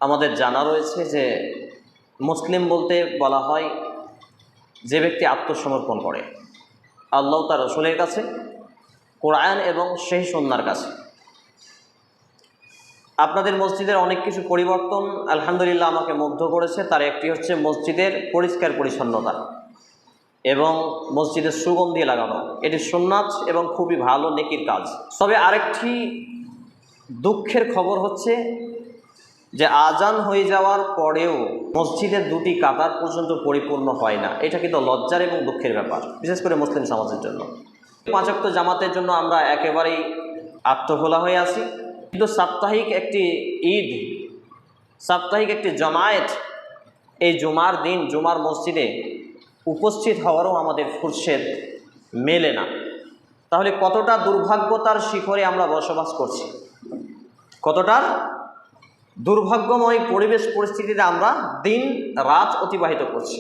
আমাদের জানা রয়েছে যে মুসলিম বলতে বলা হয় যে ব্যক্তি আত্মসমর্পণ করে আল্লাহ তার রসুলের কাছে, কোরআন এবং সেই সুন্নাহর কাছে। আপনাদের মসজিদের অনেক কিছু পরিবর্তন আলহামদুলিল্লাহ আমাকে মুগ্ধ করেছে। তার একটি হচ্ছে মসজিদের পরিষ্কার পরিচ্ছন্নতা এবং মসজিদের সুগন্ধি লাগানো। এটি সুন্নাত এবং খুবই ভালো নেকির কাজ। তবে আরেকটি দুঃখের খবর হচ্ছে যে আজান হয়ে যাওয়ার পরেও মসজিদের দুটি কাতার পর্যন্ত পরিপূর্ণ হয় না। এটা কিন্তু লজ্জার এবং দুঃখের ব্যাপার, বিশেষ করে মুসলিম সমাজের জন্য। 5 ওয়াক্ত জামাতের জন্য আমরা একেবারেই আত্মভোলা হয়ে আছি, কিন্তু সাপ্তাহিক একটি ঈদ, সাপ্তাহিক একটি জামায়াত, এই জুমার দিন জুমার মসজিদে উপস্থিত হওয়ারও আমাদের ফুরসত মেলে না। তাহলে কতটা দুর্ভাগ্যতার শিখরে আমরা বসবাস করছি, কতটা দুর্ভাগ্যময় পরিবেশ পরিস্থিতিতে আমরা দিন রাত অতিবাহিত করছি।